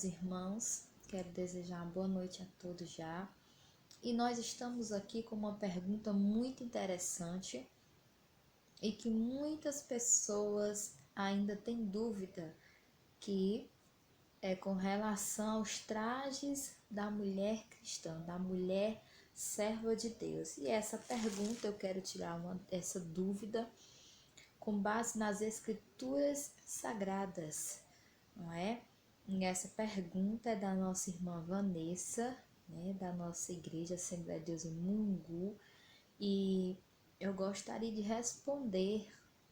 meus irmãos, quero desejar uma boa noite a todos já. E nós estamos aqui com uma pergunta muito interessante e que muitas pessoas ainda têm dúvida, que é com relação aos trajes da mulher cristã, da mulher serva de Deus. E essa pergunta eu quero tirar essa dúvida com base nas escrituras sagradas, não é? E essa pergunta é da nossa irmã Vanessa, né, da nossa igreja Assembleia de Deus em Mungu, e eu gostaria de responder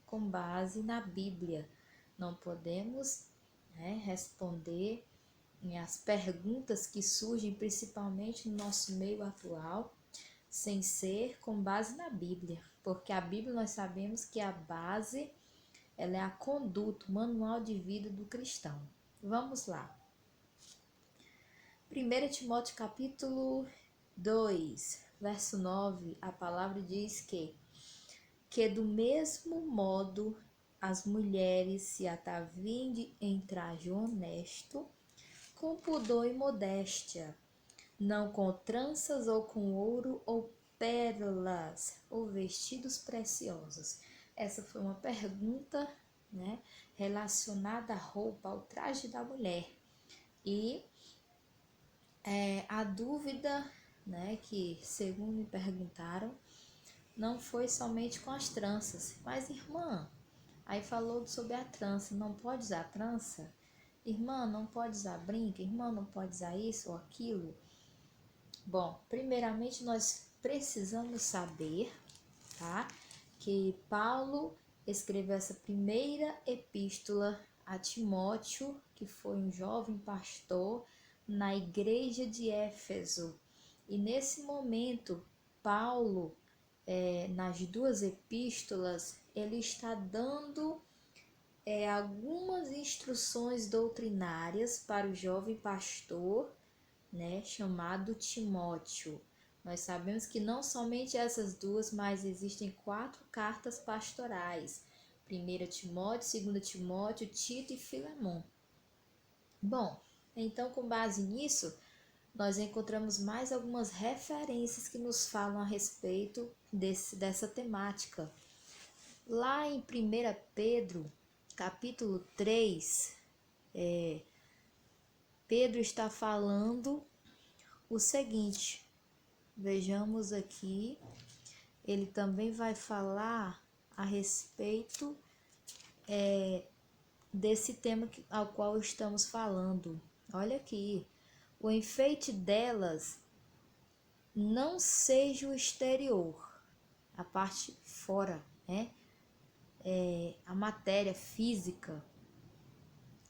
com base na Bíblia. Não podemos, né, responder as perguntas que surgem principalmente no nosso meio atual sem ser com base na Bíblia, porque a Bíblia nós sabemos que a base, ela é a conduta, o manual de vida do cristão. Vamos lá. 1 Timóteo capítulo 2, verso 9, a palavra diz que do mesmo modo as mulheres se ataviem em traje honesto, com pudor e modéstia, não com tranças ou com ouro ou pérolas ou vestidos preciosos. Essa foi uma pergunta, né, relacionada à roupa, ao traje da mulher. E a dúvida, né, que segundo me perguntaram, não foi somente com as tranças, mas irmã, aí falou sobre a trança, não pode usar trança? Irmã, não pode usar brinco? Irmã, não pode usar isso ou aquilo? Bom, primeiramente nós precisamos saber, tá, que Paulo escreveu essa primeira epístola a Timóteo, que foi um jovem pastor na igreja de Éfeso. E nesse momento, Paulo, nas duas epístolas, ele está dando algumas instruções doutrinárias para o jovem pastor, né, chamado Timóteo. Nós sabemos que não somente essas duas, mas existem 4 cartas pastorais: 1 Timóteo, 2 Timóteo, Tito e Filemon. Bom, então com base nisso, nós encontramos mais algumas referências que nos falam a respeito dessa temática. Lá em 1 Pedro, capítulo 3, Pedro está falando o seguinte, vejamos aqui, ele também vai falar a respeito desse tema ao qual estamos falando. Olha aqui, o enfeite delas não seja o exterior, a parte fora, né? A matéria física,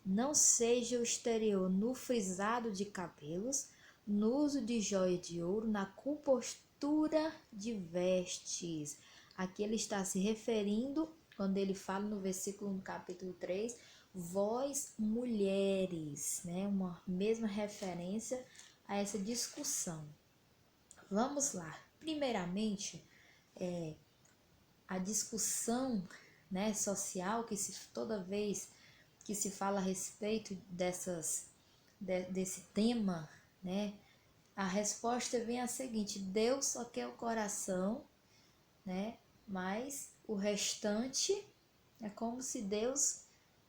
não seja o exterior no frisado de cabelos, no uso de joia de ouro, na compostura de vestes. Aqui ele está se referindo, quando ele fala no versículo no capítulo 3, vós mulheres, né? Uma mesma referência a essa discussão. Vamos lá. Primeiramente, a discussão, né, social, que toda vez que se fala a respeito desse tema, né, a resposta vem a seguinte: Deus só quer o coração, né, mas o restante é como se Deus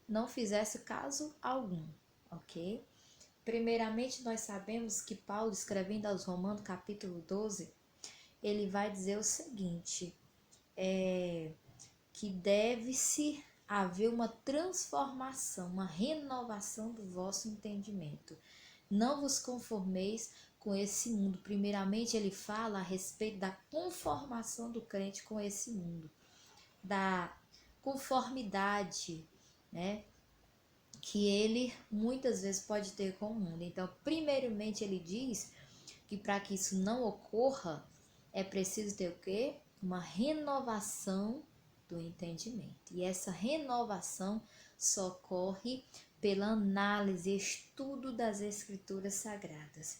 não fizesse caso algum, ok? Primeiramente, nós sabemos que Paulo, escrevendo aos Romanos, capítulo 12, ele vai dizer o seguinte, que deve-se haver uma transformação, uma renovação do vosso entendimento. Não vos conformeis com esse mundo. Primeiramente, ele fala a respeito da conformação do crente com esse mundo, da conformidade, né, que ele muitas vezes pode ter com o mundo. Então, primeiramente, ele diz que para que isso não ocorra, é preciso ter o quê? Uma renovação do entendimento. E essa renovação só ocorre pela análise e estudo das escrituras sagradas.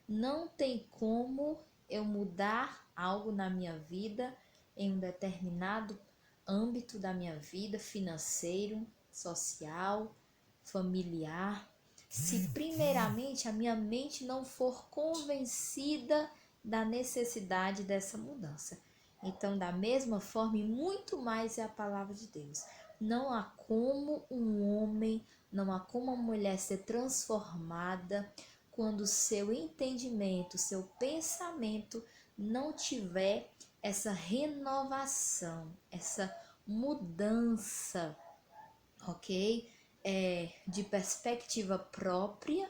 Não tem como eu mudar algo na minha vida, em um determinado âmbito da minha vida, financeiro, social, familiar, se primeiramente a minha mente não for convencida da necessidade dessa mudança. Então, da mesma forma, e muito mais é a palavra de Deus. Não há como um homem, não há como uma mulher ser transformada quando o seu entendimento, seu pensamento não tiver essa renovação, essa mudança, ok? De perspectiva própria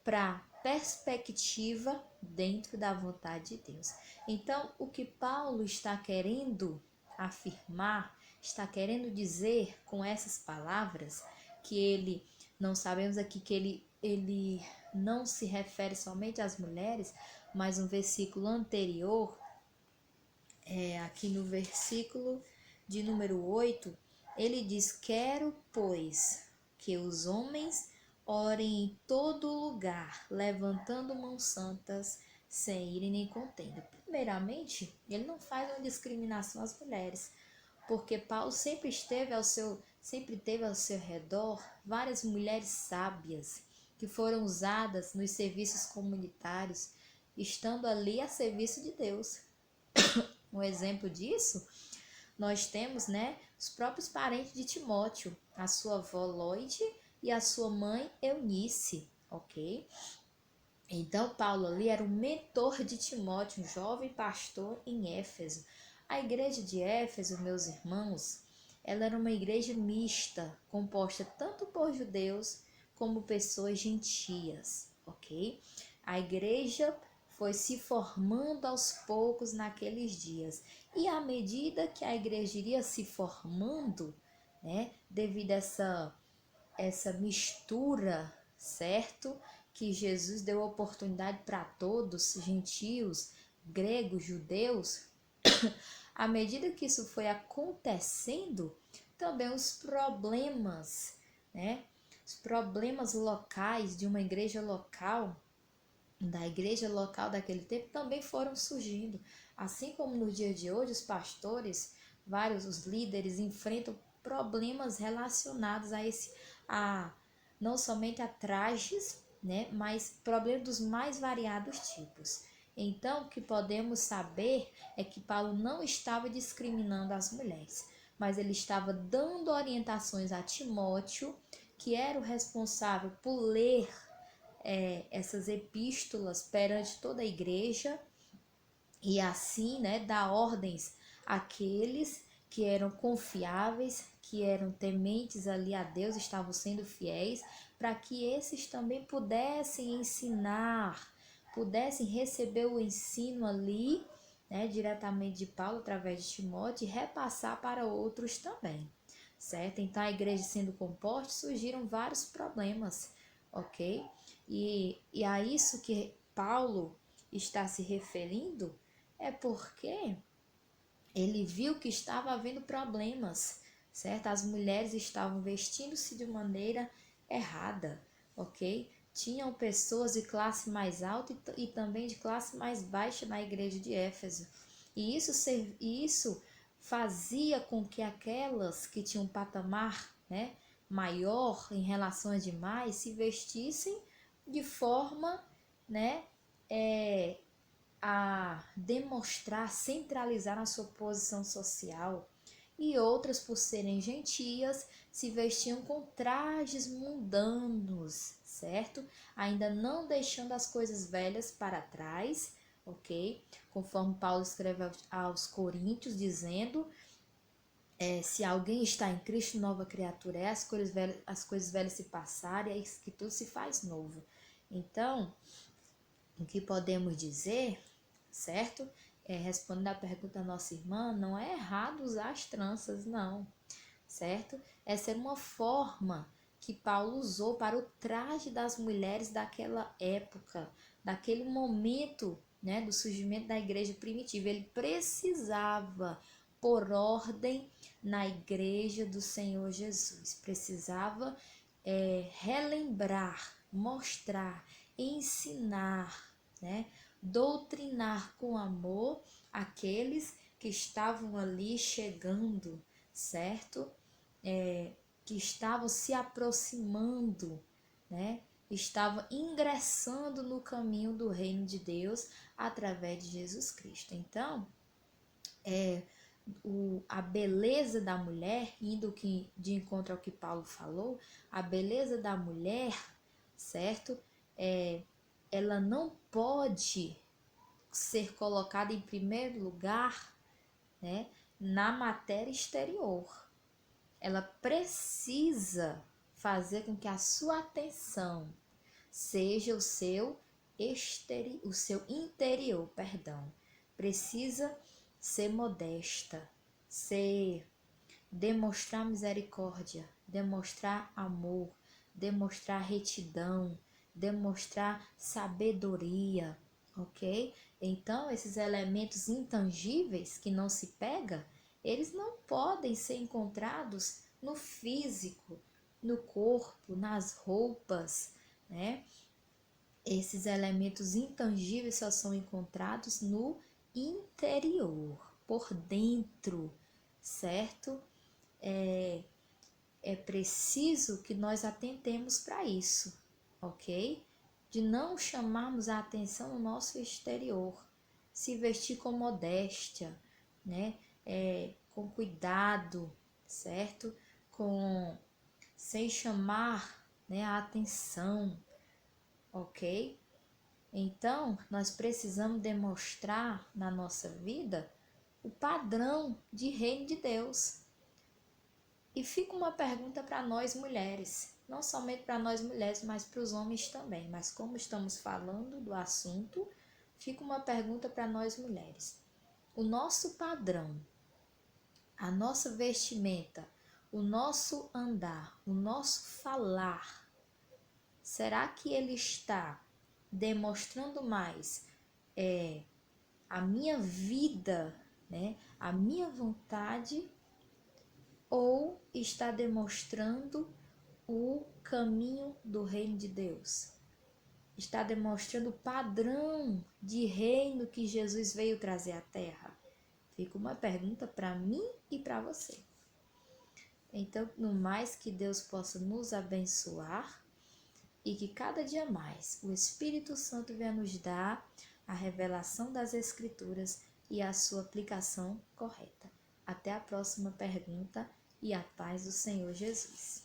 para perspectiva dentro da vontade de Deus. Então, o que Paulo está querendo afirmar, está querendo dizer com essas palavras, que ele, não sabemos aqui que ele não se refere somente às mulheres, mas um versículo anterior, aqui no versículo de número 8, ele diz: quero, pois, que os homens orem em todo lugar, levantando mãos santas, sem irem nem contenda. Primeiramente, ele não faz uma discriminação às mulheres, porque Paulo sempre teve ao seu redor várias mulheres sábias que foram usadas nos serviços comunitários, estando ali a serviço de Deus. Um exemplo disso, nós temos, né, os próprios parentes de Timóteo, a sua avó Loide e a sua mãe Eunice, ok? Então, Paulo ali era o mentor de Timóteo, um jovem pastor em Éfeso. A igreja de Éfeso, meus irmãos, ela era uma igreja mista, composta tanto por judeus como pessoas gentias, ok? A igreja foi se formando aos poucos naqueles dias. E à medida que a igreja iria se formando, né, devido a essa mistura, certo? Que Jesus deu oportunidade para todos, gentios, gregos, judeus. À medida que isso foi acontecendo, também os problemas, né? Os problemas locais de uma igreja local, da igreja local daquele tempo, também foram surgindo. Assim como no dia de hoje, os pastores, os líderes enfrentam problemas relacionados a não somente a trajes, né, mas problemas dos mais variados tipos. Então, o que podemos saber é que Paulo não estava discriminando as mulheres, mas ele estava dando orientações a Timóteo, que era o responsável por ler essas epístolas perante toda a igreja e assim, né, dar ordens àqueles que eram confiáveis, que eram tementes ali a Deus, estavam sendo fiéis, para que esses também pudessem ensinar, pudessem receber o ensino ali, né, diretamente de Paulo através de Timóteo e repassar para outros também, certo? Então, a igreja sendo composta, surgiram vários problemas, ok? E a isso que Paulo está se referindo é porque ele viu que estava havendo problemas, certo? As mulheres estavam vestindo-se de maneira errada, ok? Tinham pessoas de classe mais alta e também de classe mais baixa na igreja de Éfeso. E isso fazia com que aquelas que tinham um patamar, né, maior em relação às demais se vestissem de forma, né, a demonstrar, centralizar a sua posição social, e outras, por serem gentias, se vestiam com trajes mundanos, certo? Ainda não deixando as coisas velhas para trás, ok? Conforme Paulo escreve aos Coríntios, dizendo: se alguém está em Cristo, nova criatura é, as coisas velhas se passaram e eis que tudo se faz novo. Então, o que podemos dizer, certo? Respondendo a pergunta da nossa irmã, não é errado usar as tranças, não, certo? Essa era uma forma que Paulo usou para o traje das mulheres daquela época, daquele momento, né, do surgimento da igreja primitiva. Ele precisava, por ordem, na igreja do Senhor Jesus, precisava relembrar, mostrar, ensinar, né, doutrinar com amor aqueles que estavam ali chegando, certo? Que estavam se aproximando, né, estava ingressando no caminho do reino de Deus através de Jesus Cristo. Então, a beleza da mulher, indo de encontro ao que Paulo falou, a beleza da mulher, certo? Ela não pode ser colocada em primeiro lugar, né, na matéria exterior. Ela precisa fazer com que a sua atenção seja o seu interior, perdão. Precisa ser modesta, demonstrar misericórdia, demonstrar amor, demonstrar retidão, demonstrar sabedoria, ok? Então, esses elementos intangíveis que não se pega, eles não podem ser encontrados no físico, no corpo, nas roupas, né? Esses elementos intangíveis só são encontrados no interior, por dentro, certo? É preciso que nós atentemos para isso, ok? De não chamarmos a atenção no nosso exterior, se vestir com modéstia, né? Com cuidado, certo? Sem chamar, né, a atenção, ok? Então, nós precisamos demonstrar na nossa vida o padrão de reino de Deus. E fica uma pergunta para nós mulheres, não somente para nós mulheres, mas para os homens também. Mas como estamos falando do assunto, fica uma pergunta para nós mulheres. O nosso padrão, a nossa vestimenta, o nosso andar, o nosso falar, será que ele está demonstrando mais a minha vida, né, a minha vontade, ou está demonstrando o caminho do reino de Deus? Está demonstrando o padrão de reino que Jesus veio trazer à terra? Fica uma pergunta para mim e para você. Então, no mais, que Deus possa nos abençoar e que cada dia mais o Espírito Santo venha nos dar a revelação das Escrituras e a sua aplicação correta. Até a próxima pergunta e a paz do Senhor Jesus.